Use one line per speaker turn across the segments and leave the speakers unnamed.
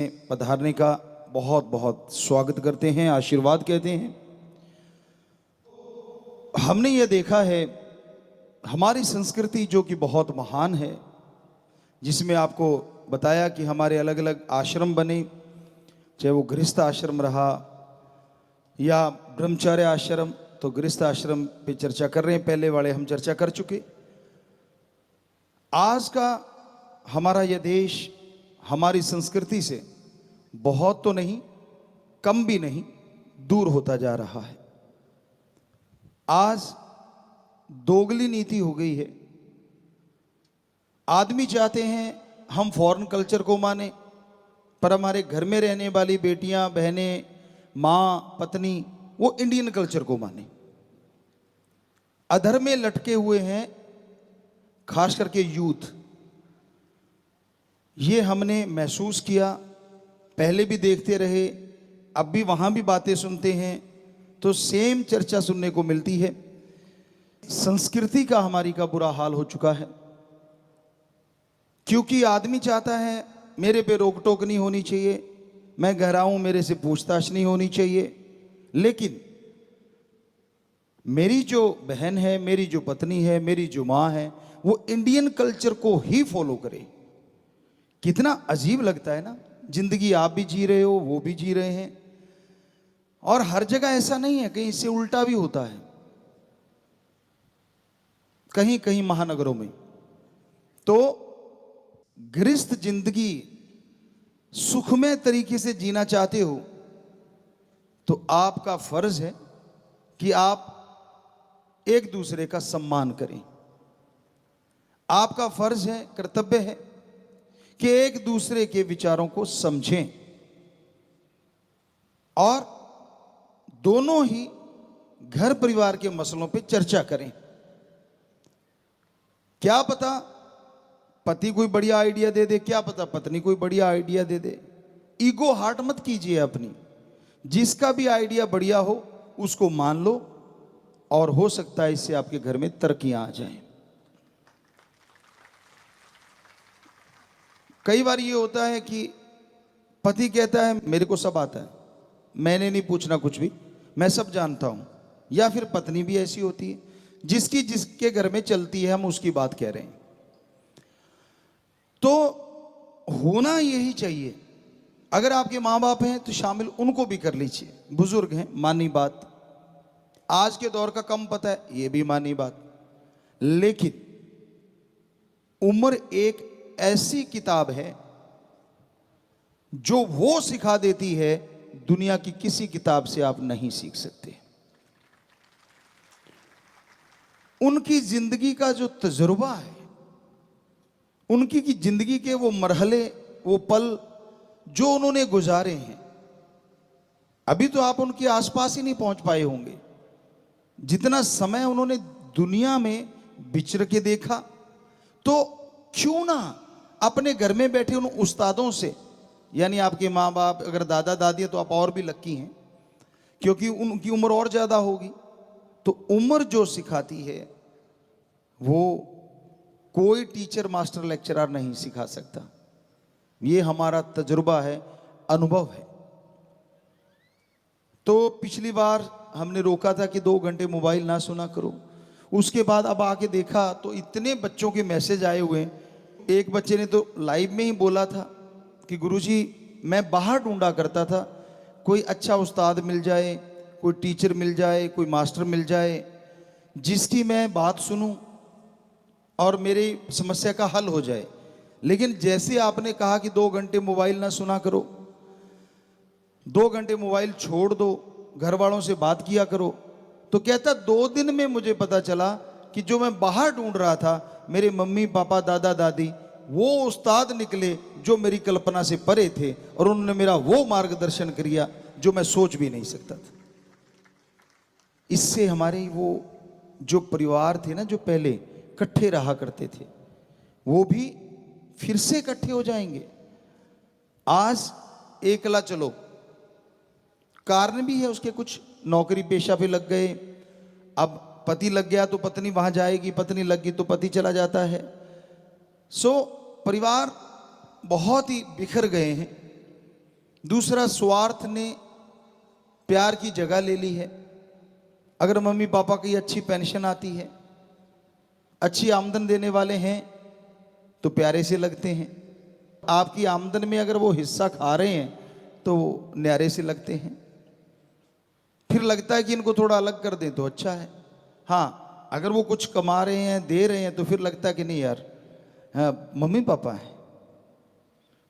पधारने का बहुत बहुत स्वागत करते हैं, आशीर्वाद कहते हैं। हमने ये देखा है हमारी संस्कृति जो कि बहुत महान है, जिसमें आपको बताया कि हमारे अलग अलग आश्रम बने, चाहे वो गृहस्थ आश्रम रहा या ब्रह्मचर्य आश्रम। तो गृहस्थ आश्रम पे चर्चा कर रहे हैं, पहले वाले हम चर्चा कर चुके। आज का हमारा यह देश हमारी संस्कृति से बहुत तो नहीं, कम भी नहीं, दूर होता जा रहा है। आज दोगली नीति हो गई है। आदमी चाहते हैं हम फॉरेन कल्चर को माने, पर हमारे घर में रहने वाली बेटियां, बहनें, माँ, पत्नी वो इंडियन कल्चर को माने। अधर में लटके हुए हैं खास करके यूथ। ये हमने महसूस किया, पहले भी देखते रहे, अब भी वहां भी बातें सुनते हैं तो सेम चर्चा सुनने को मिलती है। संस्कृति का हमारी का बुरा हाल हो चुका है, क्योंकि आदमी चाहता है मेरे पे रोक टोक नहीं होनी चाहिए, मैं कह रहा हूं मेरे से पूछताछ नहीं होनी चाहिए। लेकिन मेरी जो बहन है, मेरी जो पत्नी है, मेरी जो माँ है, वो इंडियन कल्चर को ही फॉलो करे। कितना अजीब लगता है ना। जिंदगी आप भी जी रहे हो, वो भी जी रहे हैं, और हर जगह ऐसा नहीं है, कहीं इससे उल्टा भी होता है। कहीं कहीं महानगरों में तो गृहस्थ जिंदगी सुखमय तरीके से जीना चाहते हो तो आपका फर्ज है कि आप एक दूसरे का सम्मान करें। आपका फर्ज है, कर्तव्य है कि एक दूसरे के विचारों को समझें और दोनों ही घर परिवार के मसलों पे चर्चा करें। क्या पता पति कोई बढ़िया आइडिया दे दे, क्या पता पत्नी कोई बढ़िया आइडिया दे दे। ईगो हार्ट मत कीजिए अपनी। जिसका भी आइडिया बढ़िया हो उसको मान लो, और हो सकता है इससे आपके घर में तरक्कियां आ जाएं। कई बार ये होता है कि पति कहता है मेरे को सब आता है, मैंने नहीं पूछना कुछ भी, मैं सब जानता हूं। या फिर पत्नी भी ऐसी होती है, जिसकी जिसके घर में चलती है हम उसकी बात कह रहे हैं। तो होना यही चाहिए। अगर आपके माँ बाप हैं तो शामिल उनको भी कर लीजिए, बुजुर्ग हैं, मानी बात। आज के दौर का कम पता है, ये भी मानी बात। लेकिन उम्र एक ऐसी किताब है जो वो सिखा देती है, दुनिया की किसी किताब से आप नहीं सीख सकते। उनकी जिंदगी का जो तजुर्बा है, उनकी की जिंदगी के वो मरहले, वो पल जो उन्होंने गुजारे हैं, अभी तो आप उनके आसपास ही नहीं पहुंच पाए होंगे। जितना समय उन्होंने दुनिया में विचर के देखा, तो क्यों ना अपने घर में बैठे उन उस्तादों से, यानी आपके माँ बाप, अगर दादा दादी है तो आप और भी लक्की हैं, क्योंकि उनकी उम्र और ज्यादा होगी। तो उम्र जो सिखाती है वो कोई टीचर, मास्टर, लेक्चरर नहीं सिखा सकता। ये हमारा तजुर्बा है, अनुभव है। तो पिछली बार हमने रोका था कि 2 घंटे मोबाइल ना सुना करो। उसके बाद अब आके देखा तो इतने बच्चों के मैसेज आए हुए हैं। एक बच्चे ने तो लाइव में ही बोला था कि गुरुजी मैं बाहर ढूंढा करता था, कोई अच्छा उस्ताद मिल जाए, कोई टीचर मिल जाए, कोई मास्टर मिल जाए, जिसकी मैं बात सुनूं और मेरी समस्या का हल हो जाए। लेकिन जैसे आपने कहा कि 2 घंटे मोबाइल ना सुना करो, 2 घंटे मोबाइल छोड़ दो, घर वालों से बात किया करो, तो कहता 2 दिन में मुझे पता चला कि जो मैं बाहर ढूंढ रहा था, मेरे मम्मी पापा, दादा दादी, वो उस्ताद निकले जो मेरी कल्पना से परे थे, और उन्होंने मेरा वो मार्गदर्शन किया जो मैं सोच भी नहीं सकता था। इससे हमारे वो जो परिवार थे ना, जो पहले इकट्ठे रहा करते थे, वो भी फिर से इकट्ठे हो जाएंगे। आज एकला चलो, कारण भी है उसके, कुछ नौकरी पेशा पे लग गए। अब पति लग गया तो पत्नी वहां जाएगी, पत्नी लग गई तो पति चला जाता है। सो परिवार बहुत ही बिखर गए हैं। दूसरा, स्वार्थ ने प्यार की जगह ले ली है। अगर मम्मी पापा की अच्छी पेंशन आती है, अच्छी आमदन देने वाले हैं, तो प्यारे से लगते हैं। आपकी आमदन में अगर वो हिस्सा खा रहे हैं तो न्यारे से लगते हैं। फिर लगता है कि इनको थोड़ा अलग कर दें तो अच्छा है। हाँ, अगर वो कुछ कमा रहे हैं, दे रहे हैं, तो फिर लगता है कि नहीं यार, हाँ, मम्मी पापा है।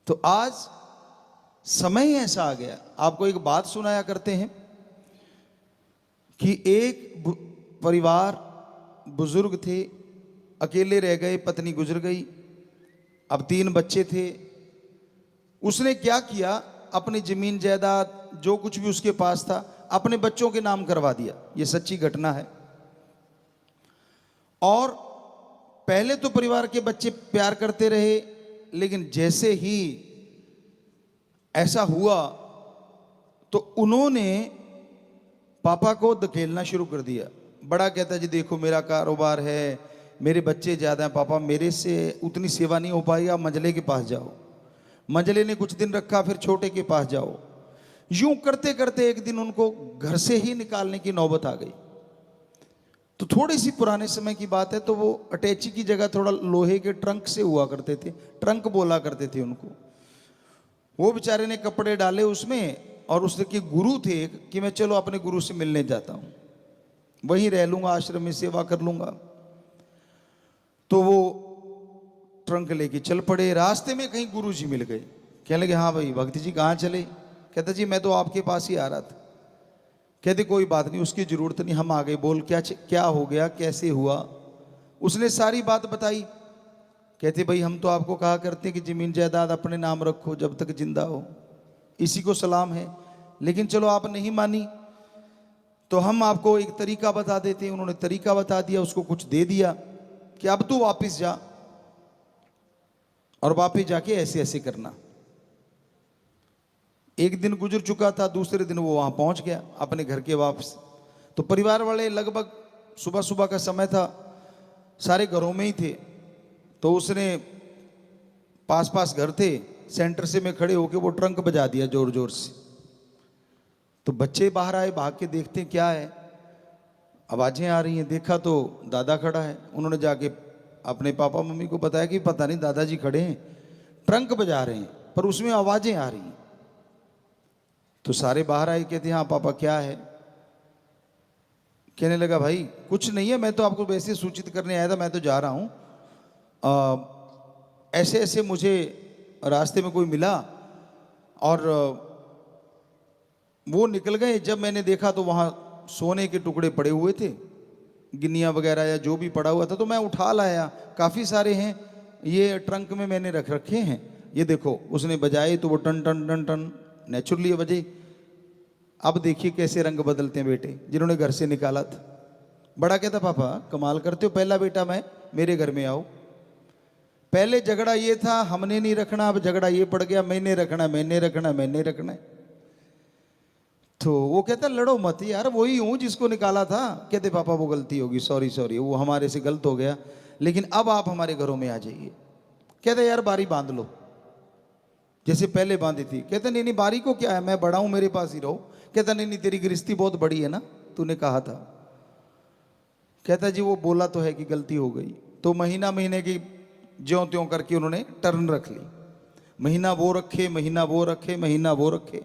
तो आज समय ही ऐसा आ गया। आपको एक बात सुनाया करते हैं कि एक परिवार, बुजुर्ग थे, अकेले रह गए, पत्नी गुजर गई, अब 3 बच्चे थे। उसने क्या किया, अपनी जमीन जायदाद जो कुछ भी उसके पास था अपने बच्चों के नाम करवा दिया। यह सच्ची घटना है। और पहले तो परिवार के बच्चे प्यार करते रहे, लेकिन जैसे ही ऐसा हुआ तो उन्होंने पापा को धकेलना शुरू कर दिया। बड़ा कहता जी देखो मेरा कारोबार है, मेरे बच्चे ज़्यादा हैं पापा, मेरे से उतनी सेवा नहीं हो पाई, आप मंझले के पास जाओ। मंझले ने कुछ दिन रखा, फिर छोटे के पास जाओ। यूं करते करते एक दिन उनको घर से ही निकालने की नौबत आ गई। तो थोड़ी सी पुराने समय की बात है, तो वो अटैची की जगह थोड़ा लोहे के ट्रंक से हुआ करते थे, ट्रंक बोला करते थे उनको। वो बेचारे ने कपड़े डाले उसमें, और उसके गुरु थे कि मैं चलो अपने गुरु से मिलने जाता हूं, वहीं रह लूंगा, आश्रम में सेवा कर लूंगा। तो वो ट्रंक लेके चल पड़े। रास्ते में कहीं गुरु जी मिल गए। कहने लगे हाँ भाई भक्ति जी कहाँ चले? कहता जी मैं तो आपके पास ही आ रहा था। कहते कोई बात नहीं, उसकी जरूरत नहीं, हम आ गए। बोल क्या हो गया, कैसे हुआ? उसने सारी बात बताई। कहते भाई हम तो आपको कहा करते हैं कि जमीन जायदाद अपने नाम रखो जब तक जिंदा हो, इसी को सलाम है, लेकिन चलो आप नहीं मानी तो हम आपको एक तरीका बता देते हैं। उन्होंने तरीका बता दिया, उसको कुछ दे दिया कि अब तू वापिस जा, और वापिस जाके ऐसे ऐसे करना। एक दिन गुजर चुका था, दूसरे दिन वो वहां पहुंच गया अपने घर के वापस। तो परिवार वाले लगभग सुबह सुबह का समय था, सारे घरों में ही थे। तो उसने पास पास घर थे, सेंटर से में खड़े होके वो ट्रंक बजा दिया जोर जोर से। तो बच्चे बाहर आए, भाग के देखते हैं क्या है, आवाजें आ रही हैं। देखा तो दादा खड़ा है। उन्होंने जाके अपने पापा मम्मी को बताया कि पता नहीं दादाजी खड़े हैं, ट्रंक बजा रहे हैं, पर उसमें आवाजें आ रही हैं। तो सारे बाहर आए, कहते हाँ पापा क्या है? कहने लगा भाई कुछ नहीं है, मैं तो आपको वैसे सूचित करने आया था, मैं तो जा रहा हूं, ऐसे ऐसे मुझे रास्ते में कोई मिला और वो निकल गए। जब मैंने देखा तो वहां सोने के टुकड़े पड़े हुए थे, गिन्नियाँ वगैरह या जो भी पड़ा हुआ था, तो मैं उठा लाया। काफ़ी सारे हैं, ये ट्रंक में मैंने रख रखे हैं, ये देखो। उसने बजाए तो वो टन टन टन टन नेचुरली बजे। अब देखिए कैसे रंग बदलते हैं बेटे जिन्होंने घर से निकाला था। बड़ा कहता पापा कमाल करते हो, पहला बेटा मैं, मेरे घर में आओ। पहले झगड़ा ये था हमने नहीं रखना, अब झगड़ा ये पड़ गया मैंने रखना मैंने रखना मैंने रखना। तो वो कहता लड़ो मत यार, वही हूं जिसको निकाला था। कहते पापा वो गलती होगी, सॉरी सॉरी, वो हमारे से गलत हो गया, लेकिन अब आप हमारे घरों में आ जाइए। कहते यार बारी बांध लो जैसे पहले बांधी थी। कहते नहीं नहीं बारी को क्या है, मैं बड़ा हूं, मेरे पास ही रहो। कहता नहीं नहीं तेरी गृहस्थी बहुत बड़ी है ना, तूने कहा था। कहता जी वो बोला तो है कि गलती हो गई। तो महीना महीने की ज्यों त्यों करके उन्होंने टर्न रख ली। महीना वो रखे, महीना वो रखे, महीना वो रखे।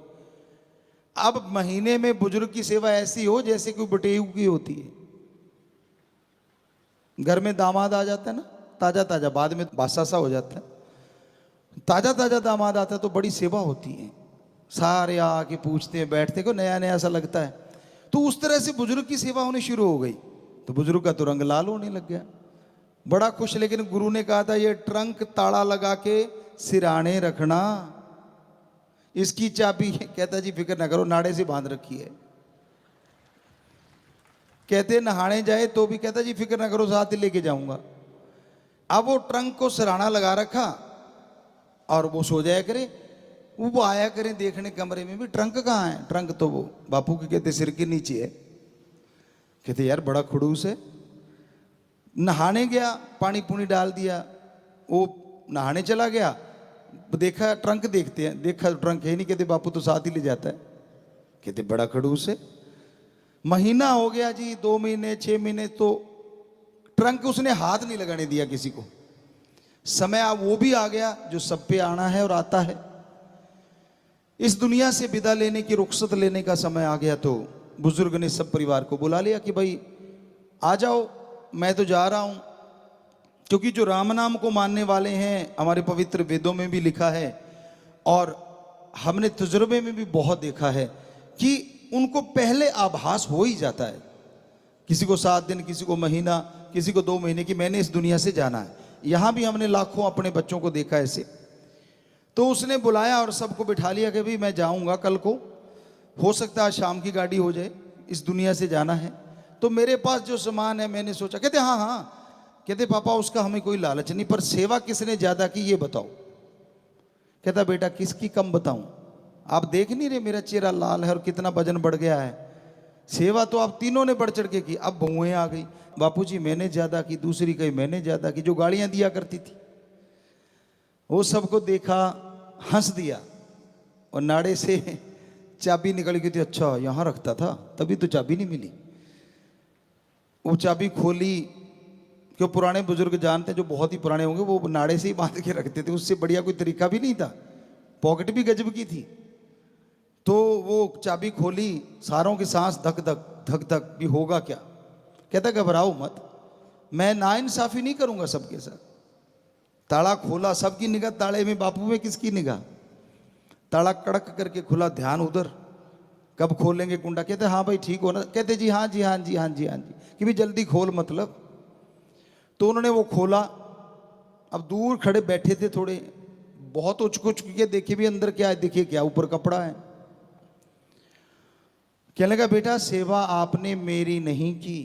अब महीने में बुजुर्ग की सेवा ऐसी हो जैसे कोई बटेऊ की होती है। घर में दामाद आ जाता है ना, ताजा ताजा, बाद में बासा सा हो जाता है, ताजा ताजा दामाद आता है तो बड़ी सेवा होती है। सारे आके पूछते हैं, बैठते को नया नया सा लगता है। तो उस तरह से बुजुर्ग की सेवा होनी शुरू हो गई। तो बुजुर्ग का तो रंग लाल होने लग गया, बड़ा खुश। लेकिन गुरु ने कहा था ये ट्रंक ताला लगा के सिराने रखना, इसकी चाबी। कहता जी फिक्र ना करो, नाड़े से बांध रखी है। कहते नहाने जाए तो भी कहता जी फिक्र ना करो, साथ ही लेके जाऊंगा। अब वो ट्रंक को सिराना लगा रखा और वो सो जाया करे, वो आया करें देखने कमरे में भी ट्रंक कहाँ है। ट्रंक तो वो बापू के कहते सिर के नीचे है। कहते यार बड़ा खड़ूस है। नहाने गया, पानी पुनी डाल दिया, वो नहाने चला गया, देखा ट्रंक, देखते हैं, देखा ट्रंक है नहीं, कहते बापू तो साथ ही ले जाता है। कहते बड़ा खड़ूस है। महीना हो गया जी, 2 महीने 6 महीने, तो ट्रंक उसने हाथ नहीं लगाने दिया किसी को। समय अब वो भी आ गया जो सब पे आना है और आता है। इस दुनिया से विदा लेने की, रुखसत लेने का समय आ गया, तो बुजुर्ग ने सब परिवार को बुला लिया कि भाई आ जाओ, मैं तो जा रहा हूं। क्योंकि जो राम नाम को मानने वाले हैं, हमारे पवित्र वेदों में भी लिखा है और हमने तजुर्बे में भी बहुत देखा है कि उनको पहले आभास हो ही जाता है, किसी को 7 दिन, किसी को महीना, किसी को 2 महीने, की मैंने इस दुनिया से जाना है। यहां भी हमने लाखों अपने बच्चों को देखा ऐसे। तो उसने बुलाया और सबको बिठा लिया कि भाई मैं जाऊंगा कल को, हो सकता है शाम की गाड़ी हो जाए, इस दुनिया से जाना है। तो मेरे पास जो सामान है, मैंने सोचा। कहते हाँ हाँ, कहते पापा उसका हमें कोई लालच नहीं, पर सेवा किसने ज्यादा की ये बताओ। कहता बेटा किसकी कम बताऊं, आप देख नहीं रहे मेरा चेहरा लाल है और कितना वजन बढ़ गया है। सेवा तो आप तीनों ने बढ़ चढ़ के की। अब बहुएं आ गई, बापूजी मैंने ज्यादा की, दूसरी कही मैंने ज्यादा की, जो गालियां दिया करती थी। वो सबको देखा, हंस दिया और नाड़े से चाबी निकल गई थी। अच्छा यहां रखता था, तभी तो चाबी नहीं मिली। वो चाबी खोली, क्यों पुराने बुजुर्ग जानते हैं, जो बहुत ही पुराने होंगे, वो नाड़े से ही बांध के रखते थे, उससे बढ़िया कोई तरीका भी नहीं था। पॉकेट भी गजब की थी। तो वो चाबी खोली, सारों की सांस धक धक धक धक, भी होगा क्या। कहता घबराओ मत, मैं नाइंसाफी नहीं करूंगा सबके साथ। ताला खोला, सबकी निगाह ताले में, बापू में किसकी निगाह। ताला कड़क करके खुला, ध्यान उधर, कब खोलेंगे कुंडा। कहते हाँ भाई ठीक हो ना। कहते जी हाँ जी हाँ जी हाँ जी हाँ जी, कि भी जल्दी खोल मतलब। तो उन्होंने वो खोला। अब दूर खड़े बैठे थे थोड़े, बहुत उचक उचक के देखे भी अंदर क्या है, देखिए क्या ऊपर कपड़ा है। कहने लगा बेटा सेवा आपने मेरी नहीं की।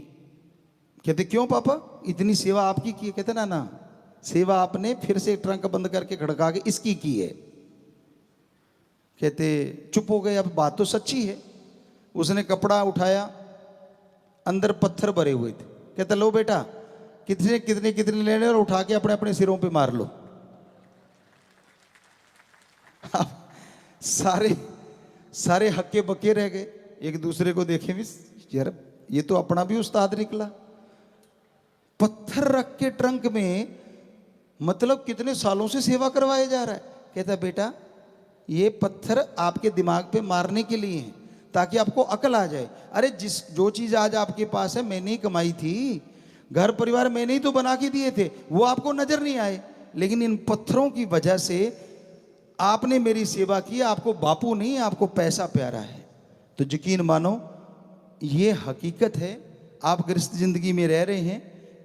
कहते क्यों पापा, इतनी सेवा आपकी की है। कहते ना ना, सेवा आपने फिर से ट्रंक बंद करके खड़का के इसकी की है। कहते चुप हो गए, अब बात तो सच्ची है। उसने कपड़ा उठाया, अंदर पत्थर भरे हुए थे। कहता लो बेटा, कितने कितने कितने लेने, और उठा के अपने अपने सिरों पे मार लो। सारे सारे हक्के बक्के रह गए, एक दूसरे को देखे भी, यार ये तो अपना भी उस्ताद निकला। पत्थर रख के ट्रंक में, मतलब कितने सालों से सेवा करवाया जा रहा है। कहता बेटा ये पत्थर आपके दिमाग पे मारने के लिए हैं, ताकि आपको अकल आ जाए। अरे जो चीज आज आपके पास है मैंने ही कमाई थी, घर परिवार मैंने ही तो बना के दिए थे, वो आपको नजर नहीं आए, लेकिन इन पत्थरों की वजह से आपने मेरी सेवा की। आपको बापू नहीं, आपको पैसा प्यारा है। तो यकीन मानो ये हकीकत है। आप गृहस्थ जिंदगी में रह रहे हैं,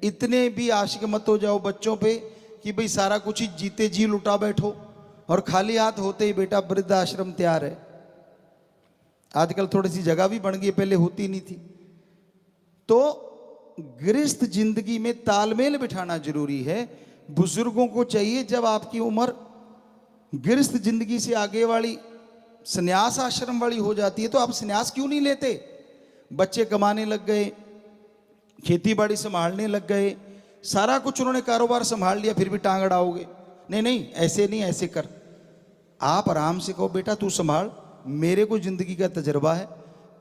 इतने भी आशिक मत हो जाओ बच्चों पे कि भाई सारा कुछ ही जीते जी लुटा बैठो और खाली हाथ होते ही बेटा वृद्ध आश्रम तैयार है। आजकल थोड़ी सी जगह भी बन गई, पहले होती नहीं थी। तो गृहस्थ जिंदगी में तालमेल बिठाना जरूरी है। बुजुर्गों को चाहिए, जब आपकी उम्र गृहस्थ जिंदगी से आगे वाली संन्यास आश्रम वाली हो जाती है, तो आप संन्यास क्यों नहीं लेते। बच्चे कमाने लग गए, खेती बाड़ी संभालने लग गए, सारा कुछ उन्होंने कारोबार संभाल लिया, फिर भी टांग अड़ाओगे। नहीं नहीं ऐसे नहीं, ऐसे कर। आप आराम से कहो बेटा तू संभाल, मेरे को जिंदगी का तजर्बा है,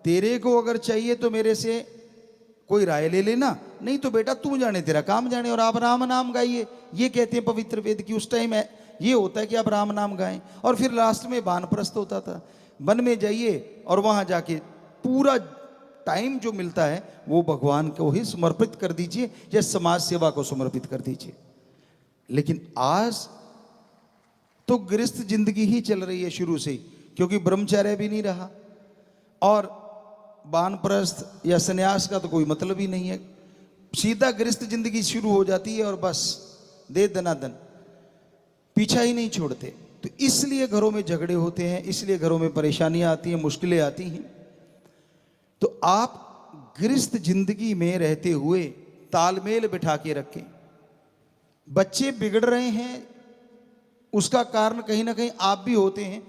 तेरे को अगर चाहिए तो मेरे से कोई राय ले लेना, नहीं तो बेटा तू जाने, तेरा काम जाने। और आप राम नाम गाइए, ये कहते हैं पवित्र वेद की। उस टाइम ये होता है कि आप राम नाम गाएं। और फिर लास्ट में वानप्रस्थ होता था, वन में जाइए और वहां जाके पूरा टाइम जो मिलता है वो भगवान को ही समर्पित कर दीजिए या समाज सेवा को समर्पित कर दीजिए। लेकिन आज तो गृहस्थ जिंदगी ही चल रही है शुरू से ही, क्योंकि ब्रह्मचर्य भी नहीं रहा और वानप्रस्थ या संन्यास का तो कोई मतलब ही नहीं है। सीधा गृहस्थ जिंदगी शुरू हो जाती है और बस दे दनादन, पीछा ही नहीं छोड़ते। तो इसलिए घरों में झगड़े होते हैं, इसलिए घरों में परेशानियां आती हैं, मुश्किलें आती हैं। तो आप गृहस्थ जिंदगी में रहते हुए तालमेल बिठा के रखें। बच्चे बिगड़ रहे हैं, उसका कारण कहीं ना कहीं आप भी होते हैं।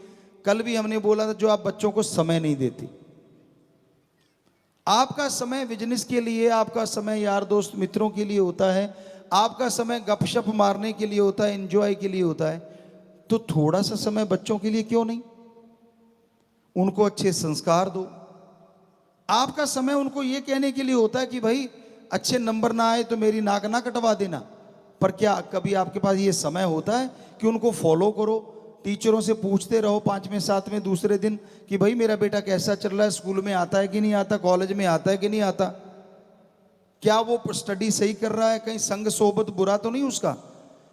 कल भी हमने बोला था, जो आप बच्चों को समय नहीं देते। आपका समय बिजनेस के लिए, आपका समय यार दोस्त मित्रों के लिए होता है, आपका समय गपशप मारने के लिए होता है, एंजॉय के लिए होता है। तो थोड़ा सा समय बच्चों के लिए क्यों नहीं? उनको अच्छे संस्कार दो। आपका समय उनको ये कहने के लिए होता है कि भाई अच्छे नंबर ना आए तो मेरी नाक ना कटवा देना, पर क्या कभी आपके पास ये समय होता है कि उनको फॉलो करो? टीचरों से पूछते रहो 5वें 7वें दूसरे दिन कि भाई मेरा बेटा कैसा चल रहा है, स्कूल में आता है कि नहीं आता, कॉलेज में आता है कि नहीं आता, क्या वो स्टडी सही कर रहा है, कहीं संग सोबत बुरा तो नहीं उसका?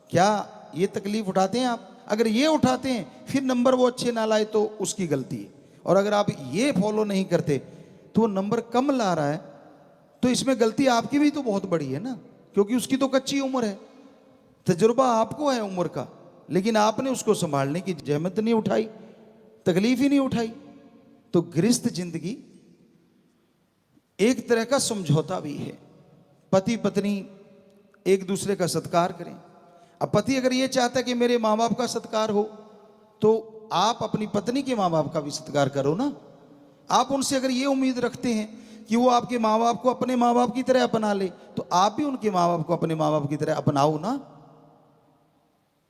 क्या ये तकलीफ उठाते हैं आप? अगर ये उठाते हैं फिर नंबर वो अच्छे ना लाए तो उसकी गलती है, और अगर आप ये फॉलो नहीं करते तो वो नंबर कम ला रहा है तो इसमें गलती आपकी भी तो बहुत बड़ी है ना, क्योंकि उसकी तो कच्ची उम्र है, तजुर्बा आपको है उम्र का, लेकिन आपने उसको संभालने की जहमत नहीं उठाई, तकलीफ ही नहीं उठाई। तो गृहस्थ जिंदगी एक तरह का समझौता भी है। पति पत्नी एक दूसरे का सत्कार करें। अब पति अगर ये चाहता है कि मेरे माँ बाप का सत्कार हो, तो आप अपनी पत्नी के माँ बाप का भी सत्कार करो ना। आप उनसे अगर ये उम्मीद रखते हैं कि वो आपके माँ बाप को अपने माँ बाप की तरह अपना ले, तो आप भी उनके माँ बाप को अपने माँ बाप की तरह अपनाओ ना।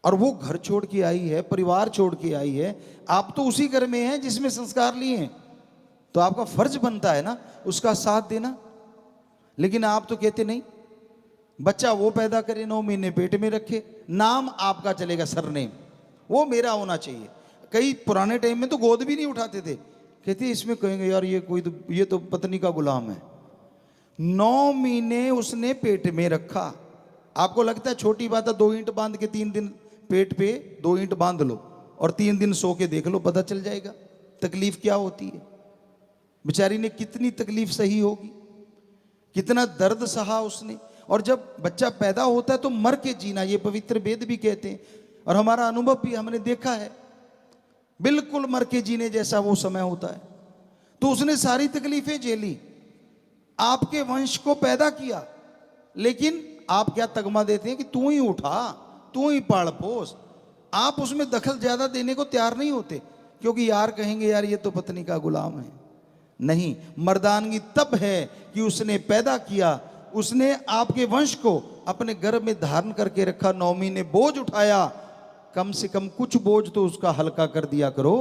और वो घर छोड़ के आई है, परिवार छोड़ के आई है, आप तो उसी घर में हैं जिसमें संस्कार लिए हैं, तो आपका फर्ज बनता है ना उसका साथ देना। लेकिन आप तो कहते नहीं, बच्चा वो पैदा करे, 9 महीने पेट में रखे, नाम आपका चलेगा, सरनेम वो मेरा होना चाहिए। कई पुराने टाइम में तो गोद भी नहीं उठाते थे, कहते इसमें कहेंगे यार ये तो पत्नी का गुलाम है। 9 महीने उसने पेट में रखा। आपको लगता है छोटी बात है? 2 ईंट बांध के 3 दिन पेट पे 2 ईंट बांध लो और 3 दिन सो के देख लो, पता चल जाएगा तकलीफ क्या होती है। बेचारी ने कितनी तकलीफ सही होगी, कितना दर्द सहा उसने। और जब बच्चा पैदा होता है तो मर के जीना, ये पवित्र वेद भी कहते हैं, और हमारा अनुभव भी हमने देखा है, बिल्कुल मर के जीने जैसा वो समय होता है। तो उसने सारी तकलीफें झेली, आपके वंश को पैदा किया, लेकिन आप क्या तगमा देते हैं कि तू ही उठा, तू ही पाल पोस। आप उसमें दखल ज्यादा देने को तैयार नहीं होते, क्योंकि यार कहेंगे यार ये तो पत्नी का गुलाम है। नहीं, मर्दानगी तब है कि उसने पैदा किया, उसने आपके वंश को अपने गर्भ में धारण करके रखा, 9 महीने बोझ उठाया, कम से कम कुछ बोझ तो उसका हल्का कर दिया करो।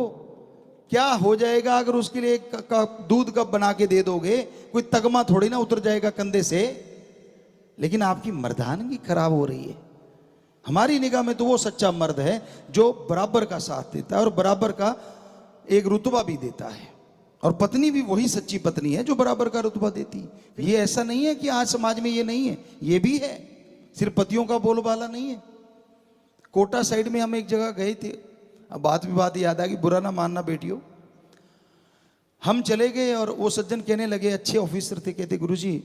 क्या हो जाएगा अगर उसके लिए एक कप दूध कप बना के दे दोगे? कोई तगमा थोड़ी ना उतर जाएगा कंधे से। लेकिन आपकी मर्दानगी खराब हो रही है। हमारी निगाह में तो वो सच्चा मर्द है जो बराबर का साथ देता है और बराबर का एक रुतबा भी देता है, और पत्नी भी वही सच्ची पत्नी है जो बराबर का रुतबा देती है। ये ऐसा नहीं है कि आज समाज में ये नहीं है, ये भी है, सिर्फ पतियों का बोलबाला नहीं है। कोटा साइड में हम एक जगह गए थे, अब बात याद आ गई, बुरा ना मानना बेटियों। हम चले गए और वो सज्जन कहने लगे, अच्छे ऑफिसर थे, कहते गुरुजी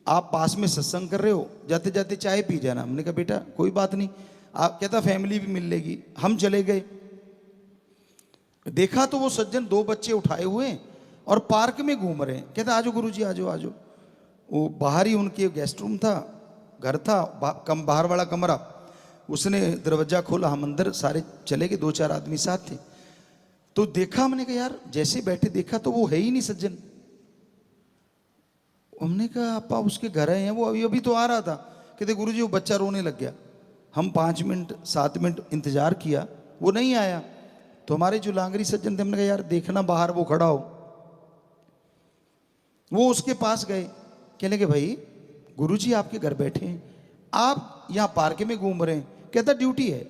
आप पास में सत्संग कर रहे हो, जाते जाते चाय पी जाना। हमने कहा बेटा कोई बात नहीं, आप कहता फैमिली भी मिल लेगी। हम चले गए, देखा तो वो सज्जन 2 बच्चे उठाए हुए हैं और पार्क में घूम रहे हैं। कहता आजो गुरुजी आजो आजो। वो बाहर ही उनके गेस्ट रूम था, घर था, बाहर वाला कमरा, उसने दरवाजा खोला, हम अंदर सारे चले गए, 2-4 आदमी साथ थे। तो देखा, हमने कहा यार जैसे बैठे देखा तो वो है ही नहीं सज्जन। हमने कहा आपा उसके घर आए हैं, वो अभी अभी तो आ रहा था। कहते गुरुजी वो बच्चा रोने लग गया। हम 5 मिनट 7 मिनट इंतजार किया, वो नहीं आया। तो हमारे जो लांगरी सज्जन थे, हमने कहा यार देखना बाहर वो खड़ा हो। वो उसके पास गए, कहने के भाई गुरुजी आपके घर बैठे हैं, आप यहाँ पार्क में घूम रहे हैं। कहता ड्यूटी है।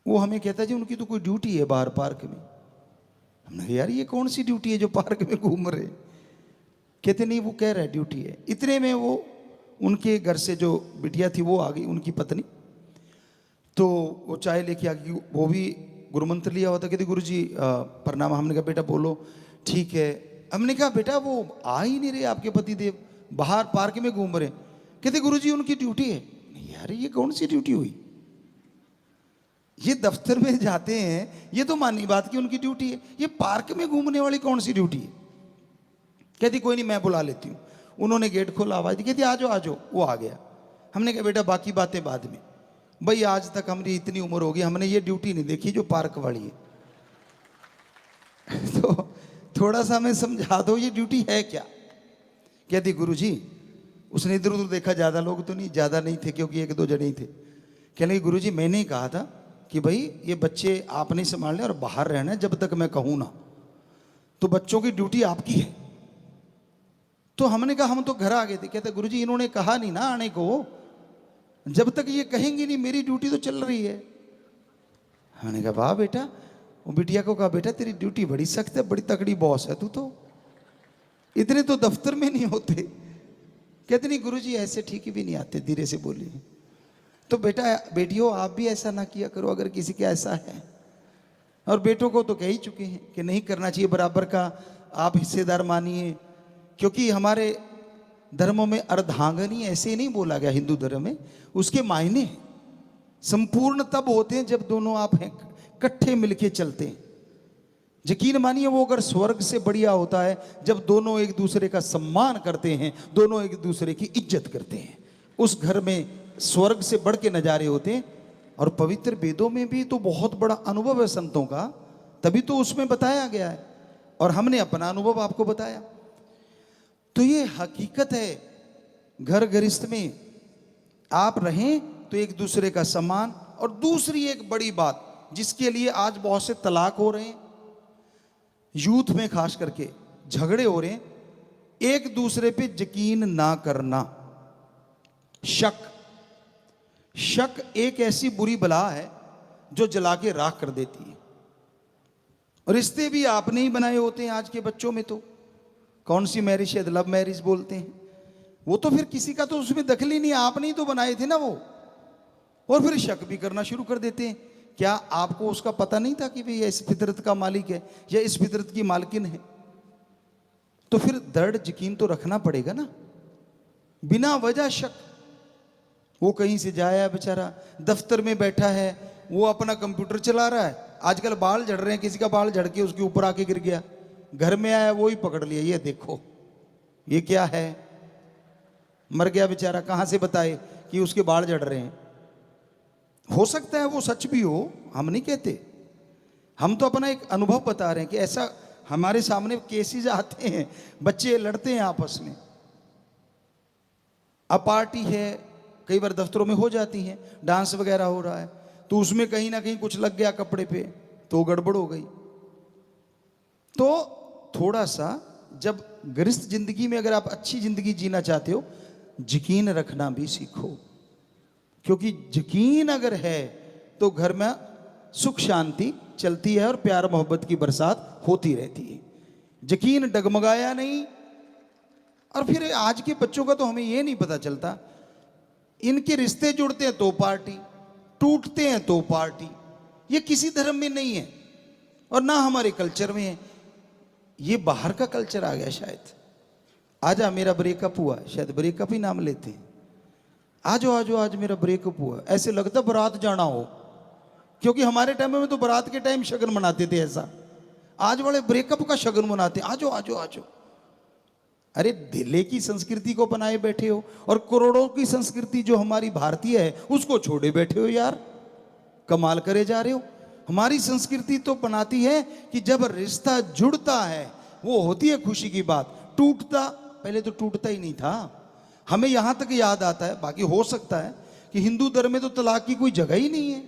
वो हमें कहता जी उनकी तो कोई ड्यूटी है बाहर पार्क में। हमने कहा यार ये कौन सी ड्यूटी है जो पार्क में घूम रहे? कहते नहीं वो कह रहा है ड्यूटी है। इतने में वो उनके घर से जो बिटिया थी वो आ गई, उनकी पत्नी। तो वो चाय लेके आ गई, वो भी गुरुमंत्र लिया हुआ था। कहते गुरुजी प्रणाम। हमने कहा बेटा बोलो। ठीक है। हमने कहा बेटा वो आ ही नहीं रहे आपके पति देव, बाहर पार्क में घूम रहे। कहते गुरुजी उनकी ड्यूटी है। यार ये कौन सी ड्यूटी हुई? ये दफ्तर में जाते हैं, ये तो मानी बात की उनकी ड्यूटी है, ये पार्क में घूमने वाली कौन सी ड्यूटी है? कहती कोई नहीं मैं बुला लेती हूँ। उन्होंने गेट खोला, आवाज दी, कहती आजो आजो। वो आ गया। हमने कहा बेटा बाकी बातें बाद में। भाई आज तक हमारी इतनी उम्र हो गई, हमने ये ड्यूटी नहीं देखी जो पार्क वाली है। तो थोड़ा सा हमें समझा दो ये ड्यूटी है क्या? कहती गुरुजी, उसने इधर उधर देखा, ज्यादा लोग तो नहीं, ज्यादा नहीं थे क्योंकि 1-2 जने ही थे। कहने लगे गुरुजी मैंने ही कहा था कि भाई ये बच्चे आप नहीं संभालने और बाहर रहना है जब तक मैं कहूँ ना, तो बच्चों की ड्यूटी आपकी है। तो हमने कहा हम तो घर आ गए थे। कहते गुरुजी इन्होंने कहा नहीं ना आने को, जब तक ये कहेंगे नहीं मेरी ड्यूटी तो चल रही है। हमने कहा वाह बेटा। वो बिटिया को कहा बेटा तेरी ड्यूटी बड़ी सख्त है, बड़ी तगड़ी बॉस है तू तो, इतने तो दफ्तर में नहीं होते। कहते नहीं गुरुजी ऐसे ठीक भी नहीं आते, धीरे से बोलिए। तो बेटा बेटियों आप भी ऐसा ना किया करो अगर किसी के ऐसा है। और बेटों को तो कह ही चुके हैं कि नहीं करना चाहिए, बराबर का आप हिस्सेदार मानिए। क्योंकि हमारे धर्मों में अर्धांगनी ऐसे नहीं बोला गया, हिंदू धर्म में उसके मायने संपूर्ण तब होते हैं जब दोनों आप हैं इकट्ठे मिलके चलते हैं। यकीन मानिए वो अगर स्वर्ग से बढ़िया होता है जब दोनों एक दूसरे का सम्मान करते हैं, दोनों एक दूसरे की इज्जत करते हैं। उस घर में स्वर्ग से बढ़ के नजारे होते हैं। और पवित्र वेदों में भी तो बहुत बड़ा अनुभव है संतों का, तभी तो उसमें बताया गया है और हमने अपना अनुभव आपको बताया। तो ये हकीकत है, घर गृहस्थ में आप रहें तो एक दूसरे का सम्मान। और दूसरी एक बड़ी बात जिसके लिए आज बहुत से तलाक हो रहे हैं, यूथ में खास करके झगड़े हो रहे हैं, एक दूसरे पे यकीन ना करना। शक एक ऐसी बुरी बला है जो जला के राख कर देती है। रिश्ते भी आपने ही बनाए होते हैं आज के बच्चों में। तो कौन सी मैरिज, शायद लव मैरिज बोलते हैं, वो तो फिर किसी का तो उसमें दखल ही नहीं, आपने ही तो बनाए थे ना वो। और फिर शक भी करना शुरू कर देते हैं। क्या आपको उसका पता नहीं था कि भाई इस फितरत का मालिक है या इस फितरत की मालकिन है? तो फिर दृढ़ यकीन तो रखना पड़ेगा ना, बिना वजह शक। वो कहीं से जाया बेचारा, दफ्तर में बैठा है, वो अपना कंप्यूटर चला रहा है। आजकल बाल झड़ रहे हैं, किसी का बाल झड़ के उसके ऊपर आके गिर गया, घर में आया वो ही पकड़ लिया, ये देखो ये क्या है, मर गया बेचारा, कहां से बताए कि उसके बाल झड़ रहे हैं। हो सकता है वो सच भी हो, हम नहीं कहते, हम तो अपना एक अनुभव बता रहे हैं कि ऐसा हमारे सामने केसेस आते हैं, बच्चे लड़ते हैं आपस में। अब पार्टी है, कई बार दफ्तरों में हो जाती है, डांस वगैरह हो रहा है, तो उसमें कहीं ना कहीं कुछ लग गया कपड़े पे तो गड़बड़ हो गई। तो थोड़ा सा जब गृहस्थ जिंदगी में अगर आप अच्छी जिंदगी जीना चाहते हो, यकीन रखना भी सीखो। क्योंकि यकीन अगर है तो घर में सुख शांति चलती है और प्यार मोहब्बत की बरसात होती रहती है। यकीन डगमगाया नहीं। और फिर आज के बच्चों का तो हमें ये नहीं पता चलता, इनके रिश्ते जुड़ते हैं तो पार्टी, टूटते हैं तो पार्टी। ये किसी धर्म में नहीं है और ना हमारे कल्चर में है, ये बाहर का कल्चर आ गया शायद। आजा मेरा ब्रेकअप हुआ, शायद ब्रेकअप ही नाम लेते हैं। आजो आजो आज मेरा ब्रेकअप हुआ, ऐसे लगता बारात जाना हो, क्योंकि हमारे टाइम में तो बारात के टाइम शगन मनाते थे ऐसा, आज वाले ब्रेकअप का शगन मनाते, आजो आजो आजो। अरे दिल्ली की संस्कृति को बनाए बैठे हो और करोड़ों की संस्कृति जो हमारी भारतीय है उसको छोड़े बैठे हो यार, कमाल करे जा रहे हो। हमारी संस्कृति तो बनाती है कि जब रिश्ता जुड़ता है वो होती है खुशी की बात, टूटता पहले तो टूटता ही नहीं था। हमें यहां तक याद आता है, बाकी हो सकता है कि हिंदू धर्म में तो तलाक की कोई जगह ही नहीं है।